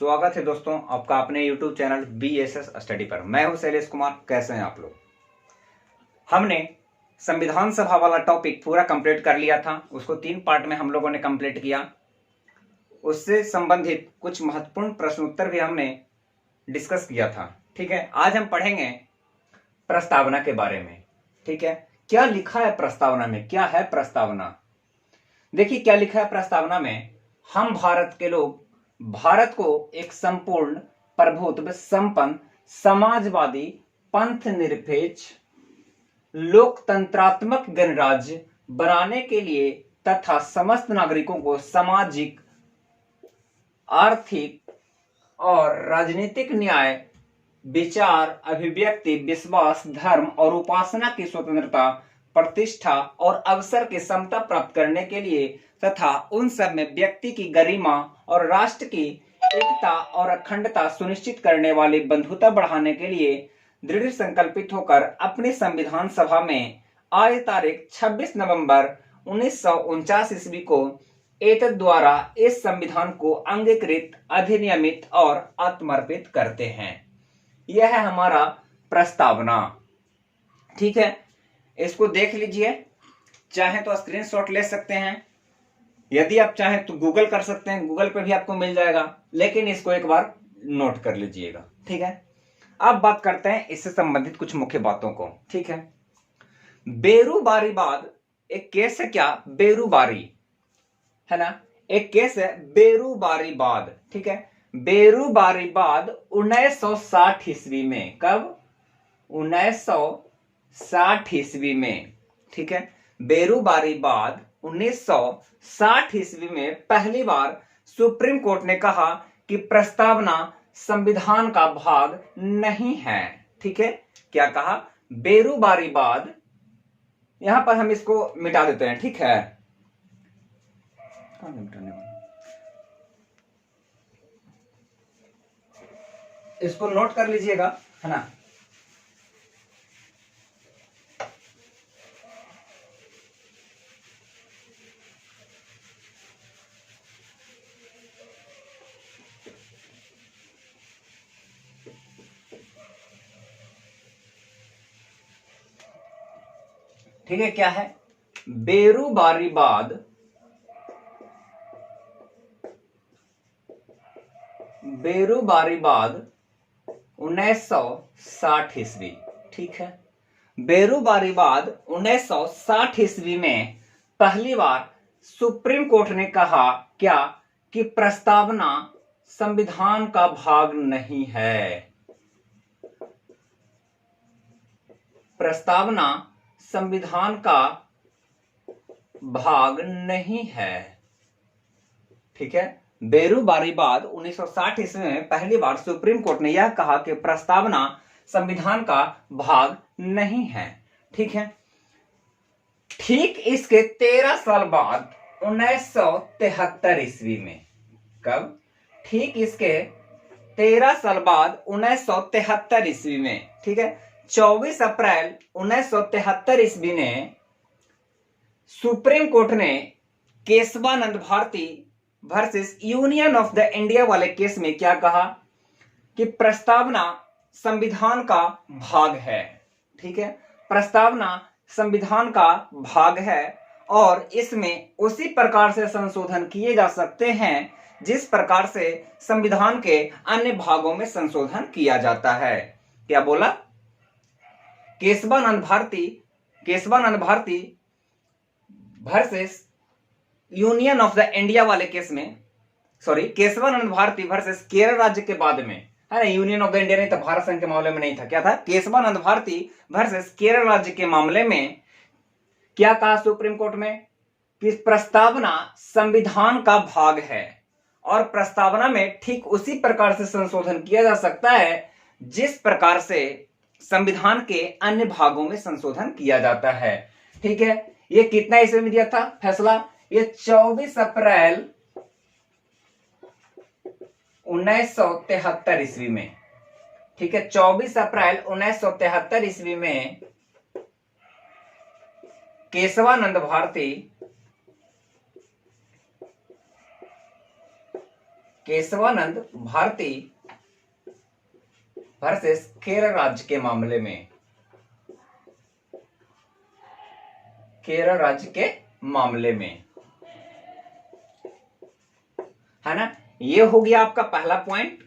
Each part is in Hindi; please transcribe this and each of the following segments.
स्वागत है दोस्तों आपका अपने YouTube चैनल BSS स्टडी पर। मैं हूं शैलेश कुमार। कैसे हैं आप लोग? हमने संविधान सभा वाला टॉपिक पूरा कंप्लीट कर लिया था। उसको 3 पार्ट में हम लोगों ने कंप्लीट किया। उससे संबंधित कुछ महत्वपूर्ण प्रश्नोत्तर भी हमने डिस्कस किया था। ठीक है, आज हम पढ़ेंगे प्रस्तावना के बारे में। ठीक है, क्या लिखा है प्रस्तावना में? क्या है प्रस्तावना? देखिए क्या लिखा है प्रस्तावना में। हम भारत के लोग भारत को एक संपूर्ण प्रभुत्व संपन्न समाजवादी पंथ निरपेक्ष लोकतंत्रात्मक गणराज्य बनाने के लिए तथा समस्त नागरिकों को सामाजिक आर्थिक और राजनीतिक न्याय विचार अभिव्यक्ति विश्वास धर्म और उपासना की स्वतंत्रता प्रतिष्ठा और अवसर की समता प्राप्त करने के लिए तथा उन सब में व्यक्ति की गरिमा और राष्ट्र की एकता और अखंडता सुनिश्चित करने वाली बंधुता बढ़ाने के लिए दृढ़ संकल्पित होकर अपनी संविधान सभा में आज तारीख 26 नवंबर 1949 ईस्वी को एतद द्वारा इस संविधान को अंगीकृत अधिनियमित और आत्मर्पित करते हैं। यह है हमारा प्रस्तावना। ठीक है, इसको देख लीजिए। चाहे तो स्क्रीनशॉट ले सकते हैं, यदि आप चाहें तो गूगल कर सकते हैं, गूगल पे भी आपको मिल जाएगा, लेकिन इसको एक बार नोट कर लीजिएगा। ठीक है, अब बात करते हैं इससे संबंधित कुछ मुख्य बातों को। ठीक है, बेरूबारीवाद एक केस है। क्या? बेरूबारी है ना, एक केस है बेरूबारीवाद। ठीक है, बेरूबारीवाद 1960 ईस्वी में। कब? 1960 ईस्वी में। ठीक है, बेरूबारीवाद 1960 ईस्वी में पहली बार सुप्रीम कोर्ट ने कहा कि प्रस्तावना संविधान का भाग नहीं है। ठीक है, क्या कहा? बेरूबारीवाद। यहां पर हम इसको मिटा देते हैं। ठीक है, इसको नोट कर लीजिएगा, है ना। ठीक है, क्या है? बेरूबारीवाद बेरूबारीवाद 1960 ईस्वी। ठीक है, बेरूबारीवाद 1960 ईस्वी में पहली बार सुप्रीम कोर्ट ने कहा क्या कि प्रस्तावना संविधान का भाग नहीं है। प्रस्तावना संविधान का भाग नहीं है। ठीक है, बेरूबारीवाद 1960 ईस्वी में पहली बार सुप्रीम कोर्ट ने यह कहा कि प्रस्तावना संविधान का भाग नहीं है। ठीक है, ठीक इसके 13 साल बाद 1973 ईस्वी में। कब? ठीक इसके 13 साल बाद 1973 ईस्वी में। ठीक है, 24 अप्रैल 1973 ईस्वी ने सुप्रीम कोर्ट ने Kesavananda Bharati versus Union of the India वाले केस में क्या कहा कि प्रस्तावना संविधान का भाग है। ठीक है, प्रस्तावना संविधान का भाग है और इसमें उसी प्रकार से संशोधन किए जा सकते हैं जिस प्रकार से संविधान के अन्य भागों में संशोधन किया जाता है। क्या बोला? Kesavananda Bharati versus Union of the India वाले केस में, केशवानंद भारती वर्सेस केरल राज्य के बाद में, है ना। यूनियन ऑफ द इंडिया नहीं था, भारत संघ के मामले में नहीं था। क्या था? केशवानंद भारती वर्सेस केरल राज्य के मामले में क्या कहा सुप्रीम कोर्ट में कि प्रस्तावना संविधान का भाग है और प्रस्तावना में ठीक उसी प्रकार से संशोधन किया जा सकता है जिस प्रकार से संविधान के अन्य भागों में संशोधन किया जाता है। ठीक है, ये कितना ईस्वी में दिया था फैसला? ये 24 अप्रैल 1973 ईस्वी में। ठीक है, 24 अप्रैल 1973 ईस्वी में केशवानंद भारती केशवानंद भारती वर्सेस केरल राज्य के मामले में, केरल राज्य के मामले में, है ना। ये हो गया आपका पहला पॉइंट,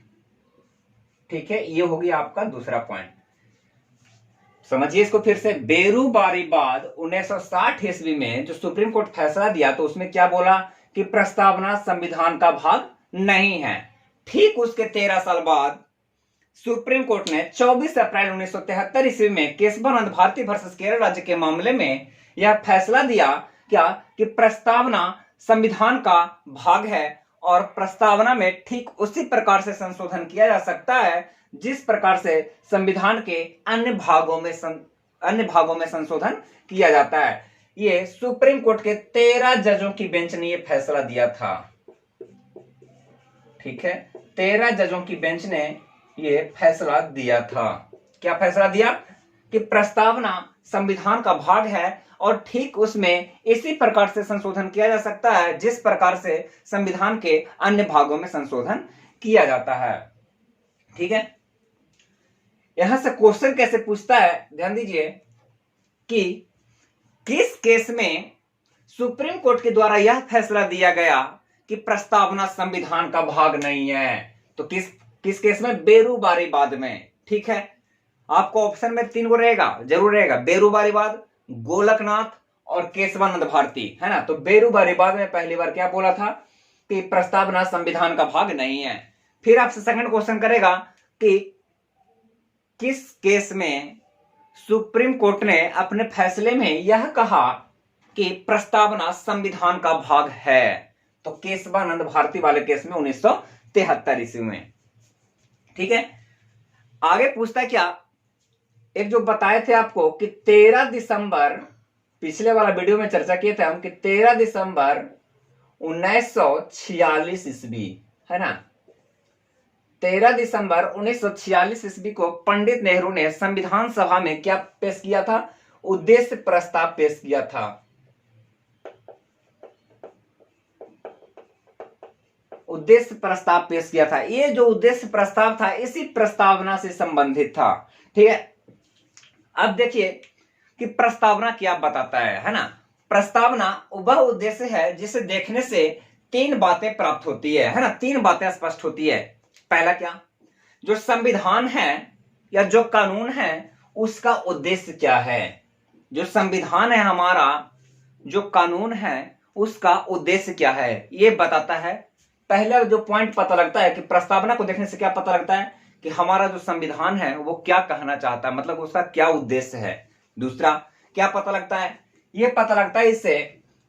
ठीक है। ये हो गया आपका दूसरा पॉइंट। समझिए इसको फिर से। बेरूबारीवाद 1960 ईस्वी में जो सुप्रीम कोर्ट फैसला दिया तो उसमें क्या बोला कि प्रस्तावना संविधान का भाग नहीं है। ठीक उसके 13 साल बाद सुप्रीम कोर्ट ने 24 अप्रैल 1973 ईस्वी में केशवानंद भारती वर्सेस केरल राज्य के मामले में यह फैसला दिया क्या कि प्रस्तावना संविधान का भाग है और प्रस्तावना में ठीक उसी प्रकार से संशोधन किया जा सकता है जिस प्रकार से संविधान के अन्य भागों में संशोधन किया जाता है। ये सुप्रीम कोर्ट के 13 जजों की बेंच ने यह फैसला दिया था, ठीक है। 13 जजों की बेंच ने यह फैसला दिया था। क्या फैसला दिया कि प्रस्तावना संविधान का भाग है और ठीक उसमें इसी प्रकार से संशोधन किया जा सकता है जिस प्रकार से संविधान के अन्य भागों में संशोधन किया जाता है, ठीक है। यहां से क्वेश्चन कैसे पूछता है, ध्यान दीजिए कि किस केस में सुप्रीम कोर्ट के द्वारा यह फैसला दिया गया कि प्रस्तावना संविधान का भाग नहीं है। तो किस केस में? बेरूबारीवाद में, ठीक है। आपको ऑप्शन में 3 गो रहेगा, जरूर रहेगा, बेरूबारीवाद, गोलकनाथ और केशवानंद भारती, है ना। तो बेरूबारीवाद में पहली बार क्या बोला था कि प्रस्तावना संविधान का भाग नहीं है। फिर आपसे सेकंड क्वेश्चन करेगा कि किस केस में सुप्रीम कोर्ट ने अपने फैसले में यह कहा कि प्रस्तावना संविधान का भाग है। तो केशवानंद भारती वाले केस में 1973 ईस्वी में, ठीक है। आगे पूछता है क्या, एक जो बताए थे आपको कि 13 दिसंबर, पिछले वाला वीडियो में चर्चा किए थे हम कि 13 दिसंबर 1946 ईस्वी, है ना। 13 दिसंबर 1946 ईस्वी को पंडित नेहरू ने संविधान सभा में क्या पेश किया था? उद्देश्य प्रस्ताव पेश किया था। उद्देश्य प्रस्ताव पेश किया था। ये जो उद्देश्य प्रस्ताव था इसी प्रस्तावना से संबंधित था, ठीक है। अब देखिए कि प्रस्तावना क्या बताता है ना। प्रस्तावना वह उद्देश्य है जिसे देखने से 3 बातें प्राप्त होती है ना, 3 बातें स्पष्ट होती है। पहला क्या, जो संविधान है या जो कानून है उसका उद्देश्य क्या है। जो संविधान है हमारा, जो कानून है उसका उद्देश्य क्या है, ये बताता है। पहला जो पॉइंट पता लगता है कि प्रस्तावना को देखने से क्या पता लगता है कि हमारा जो संविधान है वो क्या कहना चाहता है, मतलब उसका क्या उद्देश्य है। दूसरा क्या पता लगता है, ये पता लगता है इससे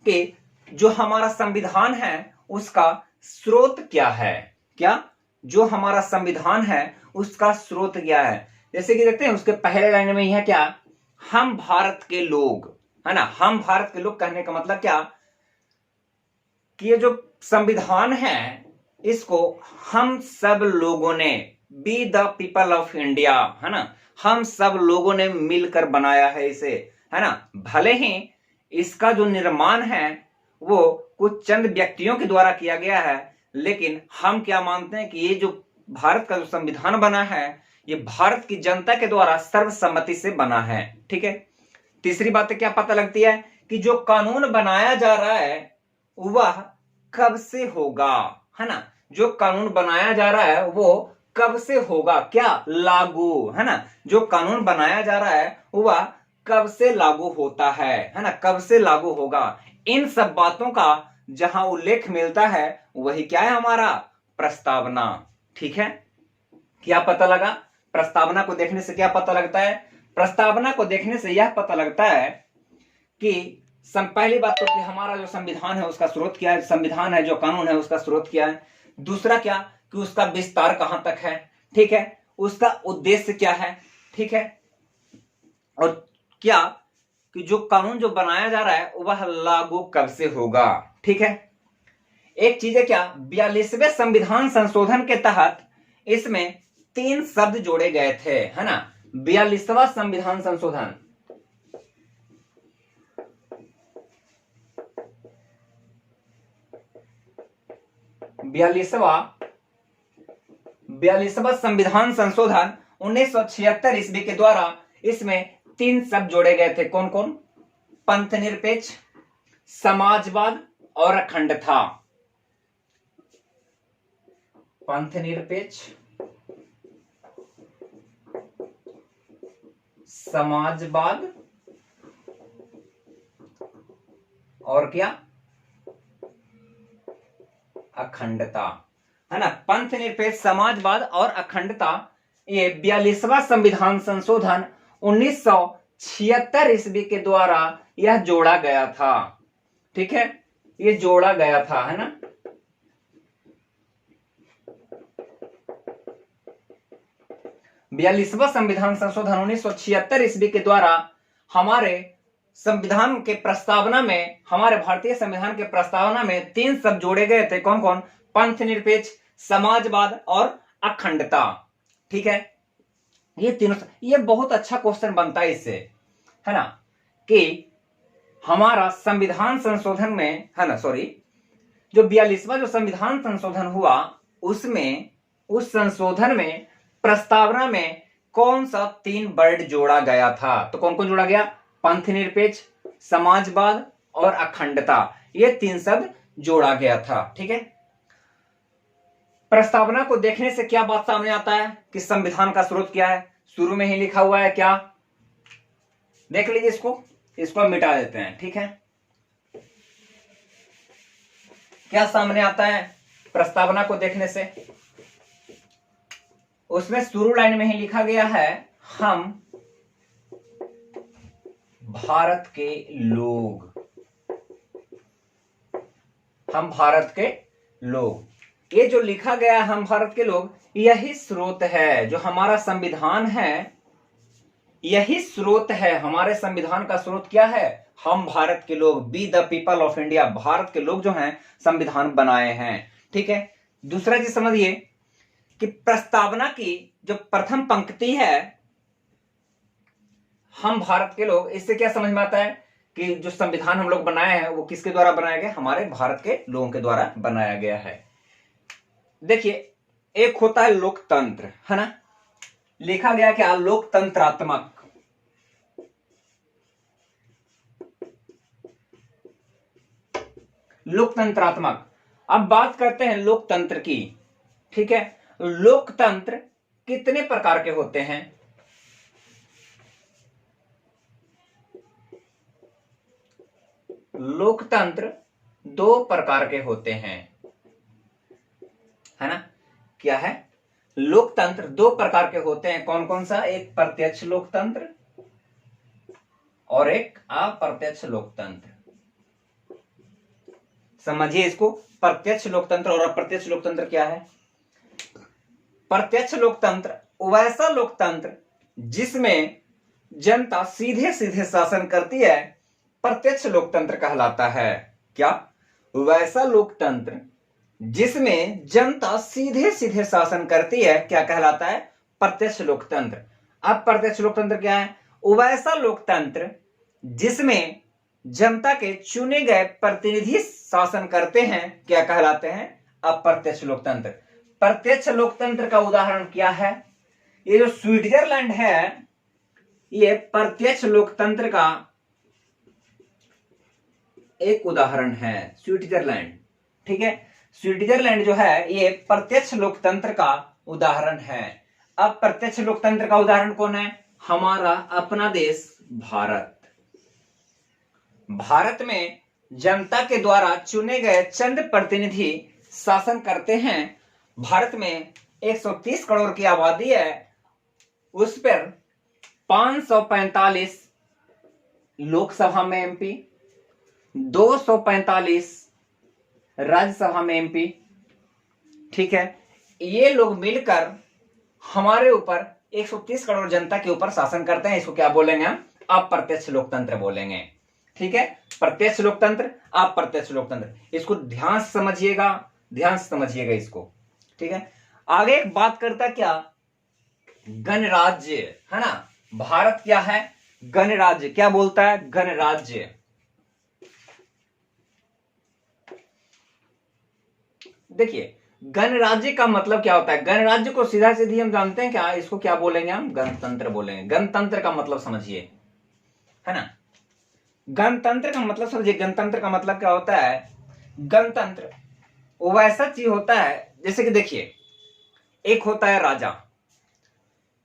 कि जो हमारा संविधान है उसका स्रोत क्या है। क्या, जो हमारा संविधान है उसका स्रोत क्या है। जैसे कि देखते हैं उसके पहले लाइन में यह क्या, हम भारत के लोग, है ना। हम भारत के लोग कहने का मतलब क्या कि ये जो संविधान है इसको हम सब लोगों ने, be the people of India, है ना, हम सब लोगों ने मिलकर बनाया है इसे, है ना। भले ही इसका जो निर्माण है वो कुछ चंद व्यक्तियों के द्वारा किया गया है, लेकिन हम क्या मानते हैं कि ये जो भारत का जो संविधान बना है ये भारत की जनता के द्वारा सर्वसम्मति से बना है, ठीक है। तीसरी बात क्या पता लगती है कि जो कानून बनाया जा रहा है वह कब से होगा, है ना। जो कानून बनाया जा रहा है वो कब से होगा, क्या, लागू, है ना। जो कानून बनाया जा रहा है वह कब से लागू होता है ना, कब से लागू होगा। इन सब बातों का जहां उल्लेख मिलता है वही क्या है, हमारा प्रस्तावना, ठीक है। क्या पता लगा, प्रस्तावना को देखने से क्या पता लगता है। प्रस्तावना को देखने से यह पता लगता है कि पहली बात तो कि हमारा जो संविधान है उसका स्रोत क्या है, संविधान है जो कानून है उसका स्रोत क्या है। दूसरा क्या कि उसका विस्तार कहां तक है, ठीक है, उसका उद्देश्य क्या है, ठीक है। और क्या कि जो कानून जो बनाया जा रहा है वह लागू कब से होगा, ठीक है। एक चीज है क्या, 42वें संविधान संशोधन के तहत इसमें 3 शब्द जोड़े गए थे, है ना। 42वां संविधान संशोधन, 42वां 42वां संविधान संशोधन 1976 ईस्वी के द्वारा इसमें 3 शब्द जोड़े गए थे। कौन कौन? पंथ निरपेक्ष, समाजवाद और अखंडता। पंथ निरपेक्ष, समाजवाद और क्या? अखंडता, है ना। पंथ निरपेक्ष, समाजवाद और अखंडता, ये 42वां संविधान संशोधन 1976 ईस्वी के द्वारा यह जोड़ा गया था। ठीक है, ये जोड़ा गया था, है ना। बयालीसवां संविधान संशोधन 1976 ईस्वी के द्वारा हमारे संविधान के प्रस्तावना में, हमारे भारतीय संविधान के प्रस्तावना में 3 शब्द जोड़े गए थे। कौन कौन? पंथ निरपेक्ष, समाजवाद और अखंडता। ठीक है, ये तीनों, ये बहुत अच्छा क्वेश्चन बनता है इससे, है ना, कि हमारा संविधान संशोधन में, है ना, सॉरी, जो 42वां जो संविधान संशोधन हुआ उसमें, उस संशोधन में प्रस्तावना में कौन सा 3 वर्ड जोड़ा गया था? तो कौन कौन जोड़ा गया? पंथ निरपेक्ष, समाजवाद और अखंडता, ये 3 शब्द जोड़ा गया था। ठीक है, प्रस्तावना को देखने से क्या बात सामने आता है कि संविधान का स्रोत क्या है? शुरू में ही लिखा हुआ है क्या? देख लीजिए, इसको मिटा देते हैं। ठीक है, क्या सामने आता है प्रस्तावना को देखने से? उसमें शुरू लाइन में ही लिखा गया है, हम भारत के लोग, हम भारत के लोग। ये जो लिखा गया हम भारत के लोग, यही स्रोत है जो हमारा संविधान है, यही स्रोत है। हमारे संविधान का स्रोत क्या है? हम भारत के लोग, be the people of India, Bharat के लोग जो हैं संविधान बनाए हैं। ठीक है, दूसरा चीज समझिए कि प्रस्तावना की जो प्रथम पंक्ति है, हम भारत के लोग, इससे क्या समझ में आता है कि जो संविधान हम लोग बनाए हैं वो किसके द्वारा बनाया गया? हमारे भारत के लोगों के द्वारा बनाया गया है। देखिए, एक होता है लोकतंत्र, है ना, लिखा गया क्या? लोकतंत्रात्मक। लोकतंत्रात्मक। अब बात करते हैं लोकतंत्र की। ठीक है, लोकतंत्र कितने प्रकार के होते हैं? लोकतंत्र 2 प्रकार के होते हैं, है ना। क्या है? लोकतंत्र 2 प्रकार के होते हैं। कौन कौन सा? एक प्रत्यक्ष लोकतंत्र और एक अप्रत्यक्ष लोकतंत्र। समझिए इसको, प्रत्यक्ष लोकतंत्र और अप्रत्यक्ष लोकतंत्र क्या है? प्रत्यक्ष लोकतंत्र वैसा लोकतंत्र जिसमें जनता सीधे सीधे शासन करती है, प्रत्यक्ष लोकतंत्र कहलाता है। क्या? वैसा लोकतंत्र जिसमें जनता सीधे सीधे शासन करती है, क्या कहलाता है? प्रत्यक्ष लोकतंत्र। अब प्रत्यक्ष लोकतंत्र क्या है? वैसा लोकतंत्र जिसमें जनता के चुने गए प्रतिनिधि शासन करते हैं, क्या कहलाते हैं? अप्रत्यक्ष लोकतंत्र। प्रत्यक्ष लोकतंत्र का उदाहरण क्या है? ये जो स्विट्जरलैंड है, ये प्रत्यक्ष लोकतंत्र का एक उदाहरण है, स्विट्जरलैंड। ठीक है, स्विट्जरलैंड जो है ये प्रत्यक्ष लोकतंत्र का उदाहरण है। अब प्रत्यक्ष लोकतंत्र का उदाहरण कौन है? हमारा अपना देश भारत। भारत में जनता के द्वारा चुने गए चंद प्रतिनिधि शासन करते हैं। भारत में 130 करोड़ की आबादी है, उस पर 545 लोकसभा में एमपी, 245 राज्यसभा में एमपी। ठीक है, ये लोग मिलकर हमारे ऊपर 130 करोड़ जनता के ऊपर शासन करते हैं। इसको क्या बोलेंगे हम? अप्रत्यक्ष लोकतंत्र बोलेंगे। ठीक है, प्रत्यक्ष लोकतंत्र, अप्रत्यक्ष लोकतंत्र, इसको ध्यान से समझिएगा, ध्यान से समझिएगा इसको। ठीक है, आगे एक बात करता क्या? गणराज्य, है ना। भारत क्या है? गणराज्य। क्या बोलता है? गणराज्य। देखिए, गणराज्य का मतलब क्या होता है? गणराज्य को सीधा सीधी हम जानते हैं क्या, इसको क्या बोलेंगे हम? गणतंत्र बोलेंगे। गणतंत्र का मतलब समझिए, है ना। गणतंत्र का मतलब समझिए, गणतंत्र का मतलब क्या होता है? गणतंत्र वैसा चीज होता है, जैसे कि देखिए, एक होता है राजा,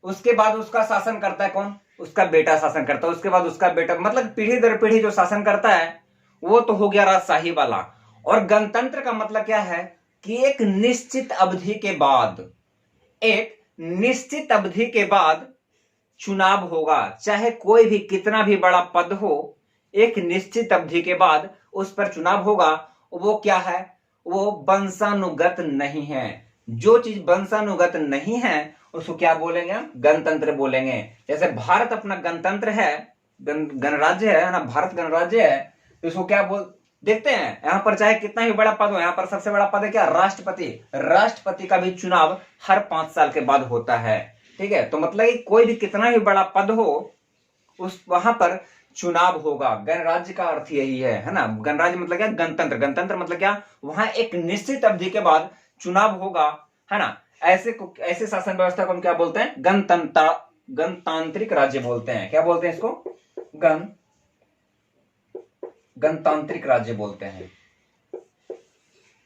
उसके बाद उसका शासन करता है कौन? उसका बेटा शासन करता है, उसके बाद उसका बेटा, मतलब पीढ़ी दर पीढ़ी जो शासन करता है वो तो हो गया राजशाही वाला। और गणतंत्र का मतलब क्या है कि एक निश्चित अवधि के बाद, एक निश्चित अवधि के बाद चुनाव होगा, चाहे कोई भी कितना भी बड़ा पद हो, एक निश्चित अवधि के बाद उस पर चुनाव होगा। वो क्या है? वो वंशानुगत नहीं है। जो चीज वंशानुगत नहीं है उसको क्या बोलेंगे हम? गणतंत्र बोलेंगे। जैसे भारत अपना गणतंत्र है, गणराज्य है ना, भारत गणराज्य है, तो इसको क्या बोल, देखते हैं यहां पर चाहे कितना भी बड़ा पद हो, यहां पर सबसे बड़ा पद है क्या? राष्ट्रपति। राष्ट्रपति का भी चुनाव हर 5 साल के बाद होता है, ठीक है। तो मतलब कि कोई भी कितना भी बड़ा पद हो, उस वहां पर चुनाव होगा। गणराज्य का अर्थ यही है ना। गणराज्य मतलब क्या? गणतंत्र। गणतंत्र मतलब क्या? वहां एक निश्चित अवधि के बाद चुनाव होगा, है ना। ऐसे शासन व्यवस्था को हम क्या बोलते हैं? गणतांत्रिक राज्य बोलते हैं। क्या बोलते हैं इसको? गणतांत्रिक राज्य बोलते हैं,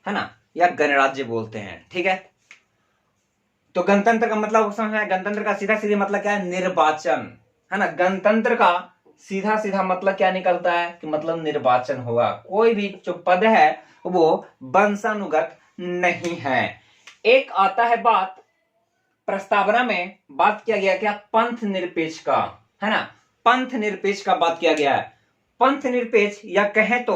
है ना, या गणराज्य बोलते हैं, ठीक है। तो गणतंत्र का मतलब समझ में आया? गणतंत्र का सीधा सीधा मतलब क्या है? निर्वाचन, है ना। गणतंत्र का सीधा सीधा मतलब क्या निकलता है कि मतलब निर्वाचन होगा। कोई भी जो पद है वो वंशानुगत नहीं है। एक आता है बात, प्रस्तावना में बात किया गया क्या? पंथ निरपेक्ष का, है ना। पंथ निरपेक्ष का बात किया गया है। पंथ निरपेक्ष या कहें तो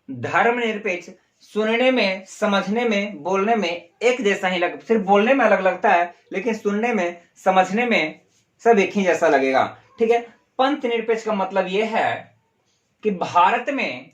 धर्म निरपेक्ष सुनने में, समझने में, बोलने में एक जैसा ही लग, सिर्फ बोलने में अलग लगता है लेकिन सुनने में, समझने में सब एक ही जैसा लगेगा, ठीक है। पंथ निरपेक्ष का मतलब यह है कि भारत में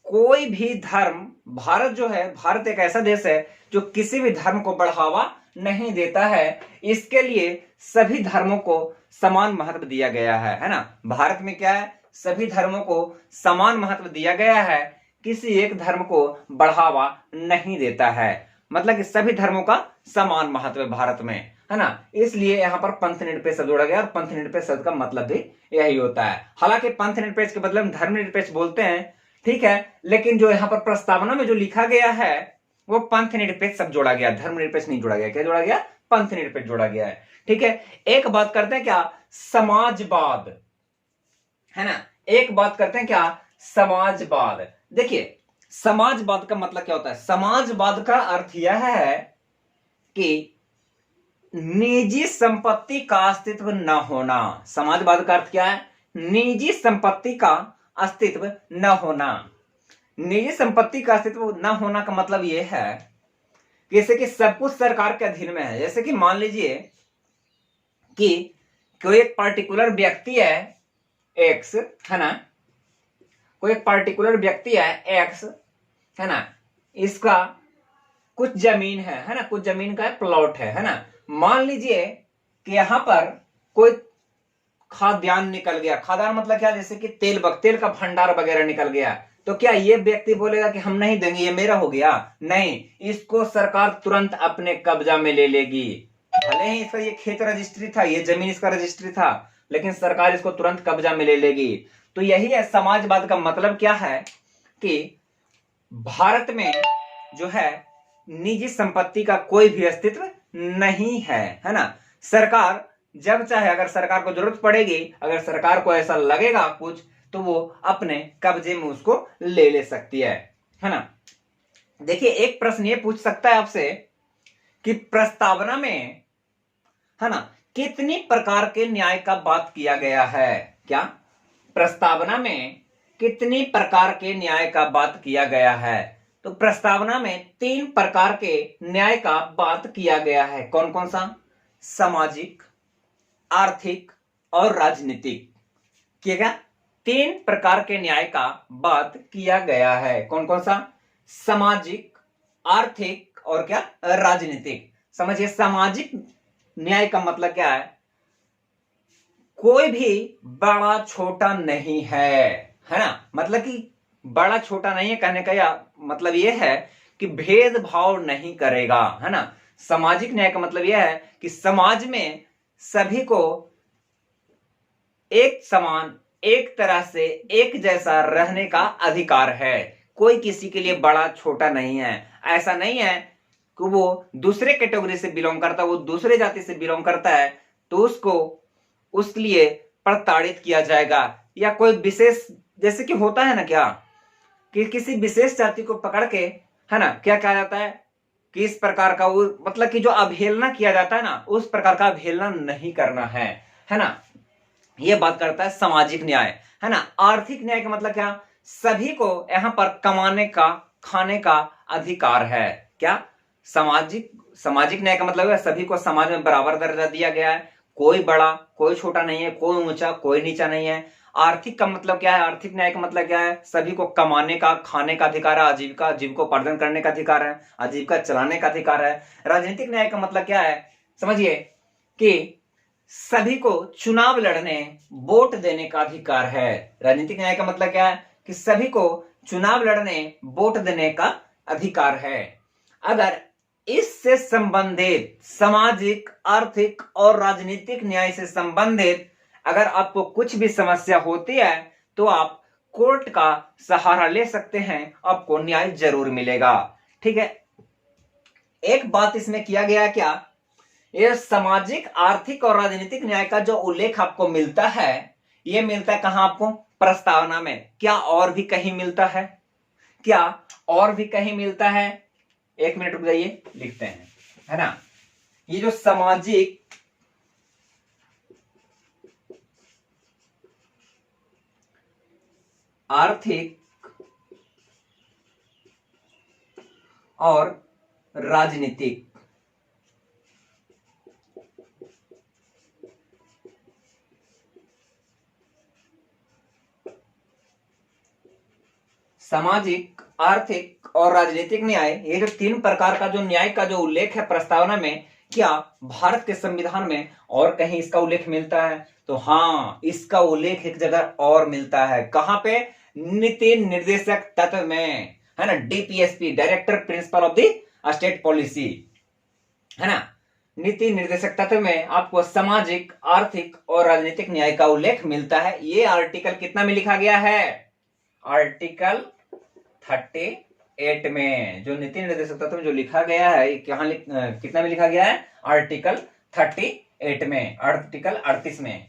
कोई भी धर्म, भारत जो है, भारत एक ऐसा देश है जो किसी भी धर्म को बढ़ावा नहीं देता है। इसके लिए सभी धर्मों को समान महत्व दिया गया है ना। भारत में क्या है? सभी धर्मों को समान महत्व दिया गया है, किसी एक धर्म को बढ़ावा नहीं देता है। मतलब कि सभी धर्मों का समान महत्व है भारत में, है ना। इसलिए यहां पर पंथ निरपेक्ष शब्द जोड़ा गया और पंथ निरपेक्ष शब्द का मतलब भी यही होता है। हालांकि पंथ निरपेक्ष के बदले हम धर्म निरपेक्ष बोलते हैं, ठीक है, लेकिन जो यहाँ पर प्रस्तावना में जो लिखा गया है वो पंथ निरपेक्ष शब्द जोड़ा गया, धर्म निरपेक्ष नहीं जोड़ा गया। क्या जोड़ा गया? पंथ निरपेक्ष जोड़ा गया है, ठीक है। एक बात करते हैं क्या? समाजवाद, है ना। एक बात करते हैं क्या? समाजवाद। देखिए, समाजवाद का मतलब क्या होता है? समाजवाद का अर्थ यह है कि निजी संपत्ति का अस्तित्व न होना। समाजवाद का अर्थ क्या है? निजी संपत्ति का अस्तित्व न होना। निजी संपत्ति का अस्तित्व न होना का मतलब यह है जैसे कि सब कुछ सरकार के अधीन में है। जैसे कि मान लीजिए कि कोई एक पर्टिकुलर व्यक्ति है एक्स, है ना, कोई एक पर्टिकुलर व्यक्ति है एक्स, है ना, इसका कुछ जमीन है ना, कुछ जमीन का प्लॉट है ना। मान लीजिए कि यहां पर कोई खाद्यान्न निकल गया। खाद्यान्न मतलब क्या? जैसे कि तेल का भंडार वगैरह निकल गया, तो क्या ये व्यक्ति बोलेगा कि हम नहीं देंगे, ये मेरा हो गया? नहीं, इसको सरकार तुरंत अपने कब्जा में ले लेगी। भले ही इसका ये खेत रजिस्ट्री था, ये जमीन इसका रजिस्ट्री था, लेकिन सरकार इसको तुरंत कब्जा में ले लेगी। तो यही है समाजवाद का मतलब क्या है कि भारत में जो है निजी संपत्ति का कोई भी अस्तित्व नहीं है ना। सरकार जब चाहे, अगर सरकार को जरूरत पड़ेगी, अगर सरकार को ऐसा लगेगा कुछ, तो वो अपने कब्जे में उसको ले सकती है ना। देखिए, एक प्रश्न ये पूछ सकता है आपसे कि प्रस्तावना में, है ना, कितनी प्रकार के न्याय का बात किया गया है? क्या प्रस्तावना में कितनी प्रकार के न्याय का बात किया गया है? तो प्रस्तावना में 3 प्रकार के न्याय का बात किया गया है। कौन कौन सा? सामाजिक, आर्थिक और राजनीतिक। किया 3 प्रकार के न्याय का बात किया गया है। कौन कौन सा? सामाजिक, आर्थिक और क्या? राजनीतिक। समझिए, सामाजिक न्याय का मतलब क्या है? कोई भी बड़ा छोटा नहीं है ना। मतलब कि बड़ा छोटा नहीं है कहने का या मतलब यह है कि भेदभाव नहीं करेगा, है ना। सामाजिक न्याय का मतलब यह है कि समाज में सभी को एक समान, एक तरह से एक जैसा रहने का अधिकार है। कोई किसी के लिए बड़ा छोटा नहीं है। ऐसा नहीं है कि वो दूसरे कैटेगरी से बिलोंग करता है, वो दूसरे जाति से बिलोंग करता है तो उसको उस लिए प्रताड़ित किया जाएगा, या कोई विशेष, जैसे कि होता है ना क्या कि किसी विशेष जाति को पकड़ के, है ना, क्या कहा जाता है कि इस प्रकार का वो, मतलब कि जो अवहेलना किया जाता है ना, उस प्रकार का अवहेलना नहीं करना है ना। ये बात करता है सामाजिक न्याय, है ना। आर्थिक न्याय का मतलब क्या, सभी को यहां पर कमाने का, खाने का अधिकार है। क्या, सामाजिक सामाजिक न्याय का मतलब है सभी को समाज में बराबर दर्जा दिया गया है, कोई बड़ा कोई छोटा नहीं है, कोई ऊंचा कोई नीचा नहीं है। आर्थिक का मतलब क्या है, आर्थिक न्याय का मतलब क्या है, सभी को कमाने का, खाने का अधिकार है, जीविकोपार्जन करने का अधिकार है, आजीविका चलाने का अधिकार है। राजनीतिक न्याय का मतलब क्या है, समझिए कि सभी को चुनाव लड़ने, वोट देने का अधिकार है। राजनीतिक न्याय का मतलब क्या है कि सभी को चुनाव लड़ने, वोट देने का अधिकार है। अगर इससे संबंधित सामाजिक, आर्थिक और राजनीतिक न्याय से संबंधित अगर आपको कुछ भी समस्या होती है तो आप कोर्ट का सहारा ले सकते हैं, आपको न्याय जरूर मिलेगा। ठीक है। एक बात इसमें किया गया क्या, यह सामाजिक, आर्थिक और राजनीतिक न्याय का जो उल्लेख आपको मिलता है, यह मिलता है कहां आपको, प्रस्तावना में। क्या और भी कहीं मिलता है, क्या और भी कहीं मिलता है? एक मिनट रुक जाइए, लिखते हैं, है ना। ये जो सामाजिक, आर्थिक और राजनीतिक, सामाजिक, आर्थिक और राजनीतिक न्याय, ये जो तीन प्रकार का जो न्याय का जो उल्लेख है प्रस्तावना में, क्या भारत के संविधान में और कहीं इसका उल्लेख मिलता है? तो हाँ, इसका उल्लेख एक जगह और मिलता है। कहां पे? नीति निर्देशक तत्व में, है ना। DPSP, director principle of the state policy, है ना। नीति निर्देशक तत्व में आपको सामाजिक, आर्थिक और राजनीतिक न्याय का उल्लेख मिलता है। ये आर्टिकल कितना में लिखा गया है? आर्टिकल 38 में, जो नीति निर्देशक तत्व में जो लिखा गया है, कितना में लिखा गया है? आर्टिकल 38 में, आर्टिकल 38 में,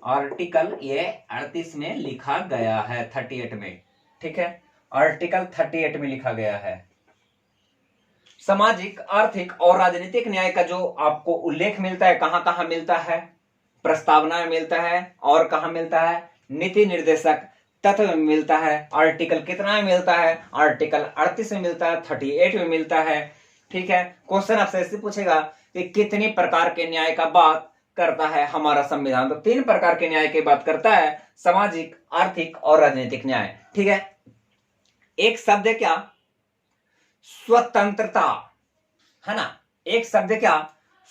आर्टिकल ये 38 में लिखा गया है, 38 में। ठीक है, आर्टिकल 38 में लिखा गया है। सामाजिक, आर्थिक और राजनीतिक न्याय का जो आपको उल्लेख मिलता है, कहां कहां मिलता है? प्रस्तावना में मिलता है, और कहां मिलता है? नीति निर्देशक तत्व में मिलता है। आर्टिकल कितना में मिलता है? आर्टिकल 38 में मिलता है, 38 में मिलता है। ठीक है। क्वेश्चन आपसे ऐसे पूछेगा कि कितनी प्रकार के न्याय का बात करता है हमारा संविधान? तो तीन प्रकार के न्याय की बात करता है, सामाजिक, आर्थिक और राजनीतिक न्याय। ठीक है। एक शब्द है क्या? स्वतंत्रता, है ना। एक शब्द है क्या?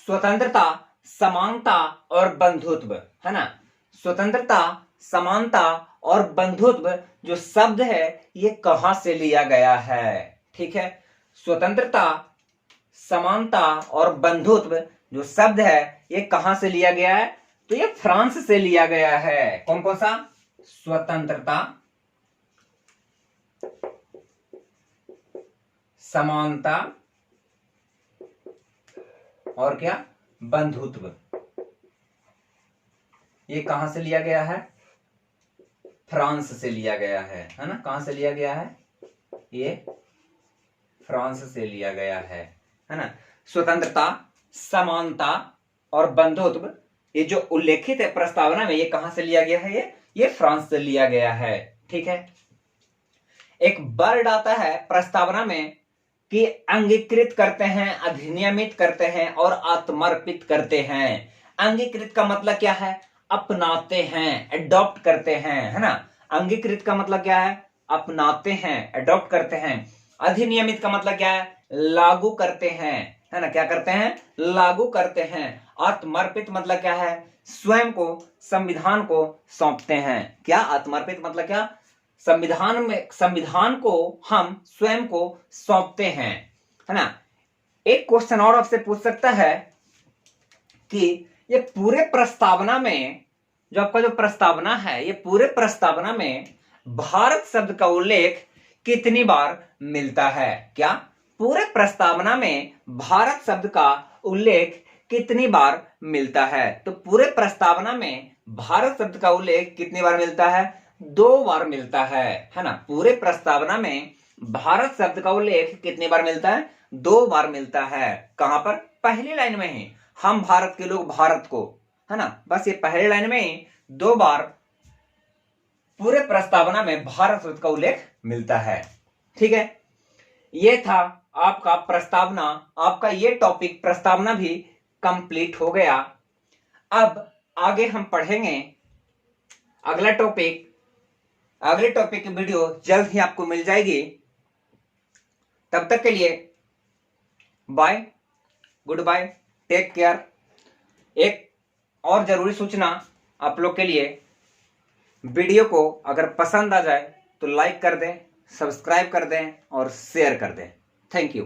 स्वतंत्रता, समानता और बंधुत्व, है ना। स्वतंत्रता, समानता और बंधुत्व जो शब्द है, ये कहां से लिया गया है? ठीक है। स्वतंत्रता, समानता और बंधुत्व जो शब्द है, ये कहां से लिया गया है? तो ये फ्रांस से लिया गया है। कौन कौन सा? स्वतंत्रता, समानता और क्या? बंधुत्व। ये कहां से लिया गया है? फ्रांस से लिया गया है ना। कहां से लिया गया है? ये फ्रांस से लिया गया है ना। स्वतंत्रता, समानता और बंधुत्व, ये जो उल्लेखित है प्रस्तावना में, ये कहां से लिया गया है? ये फ्रांस से लिया गया है। ठीक है। एक वर्ड आता है प्रस्तावना में कि अंगीकृत करते हैं, अधिनियमित करते हैं और आत्मर्पित करते हैं। अंगीकृत का मतलब क्या है? अपनाते हैं, एडॉप्ट करते हैं, है ना। अंगीकृत का मतलब क्या है? अपनाते हैं, एडॉप्ट करते हैं। अधिनियमित का मतलब क्या है? लागू करते हैं, है ना। क्या करते हैं? लागू करते हैं। आत्मर्पित मतलब क्या है? स्वयं को, संविधान को सौंपते हैं। क्या? आत्मर्पित मतलब क्या? संविधान को हम स्वयं को सौंपते हैं, है ना। एक क्वेश्चन और आपसे पूछ सकता है कि ये पूरे प्रस्तावना में, जो आपका जो प्रस्तावना है, ये पूरे प्रस्तावना में भारत शब्द का उल्लेख कितनी बार मिलता है? क्या पूरे प्रस्तावना में भारत शब्द का उल्लेख कितनी बार मिलता है? तो पूरे प्रस्तावना में भारत शब्द का उल्लेख कितनी बार मिलता है? 2 बार मिलता है ना। पूरे प्रस्तावना में भारत शब्द का उल्लेख कितनी बार मिलता है? 2 बार मिलता है। कहां पर? पहली लाइन में ही, हम भारत के लोग भारत को, है ना। बस ये पहली लाइन में ही 2 बार पूरे प्रस्तावना में भारत शब्द का उल्लेख मिलता है। ठीक है, ये था आपका प्रस्तावना। आपका ये टॉपिक प्रस्तावना भी कंप्लीट हो गया। अब आगे हम पढ़ेंगे अगला टॉपिक। अगले टॉपिक की वीडियो जल्द ही आपको मिल जाएगी। तब तक के लिए bye, good bye, take care. एक और जरूरी सूचना आप लोग के लिए, वीडियो को अगर पसंद आ जाए तो लाइक कर दें, सब्सक्राइब कर दें और शेयर कर दें। Thank you.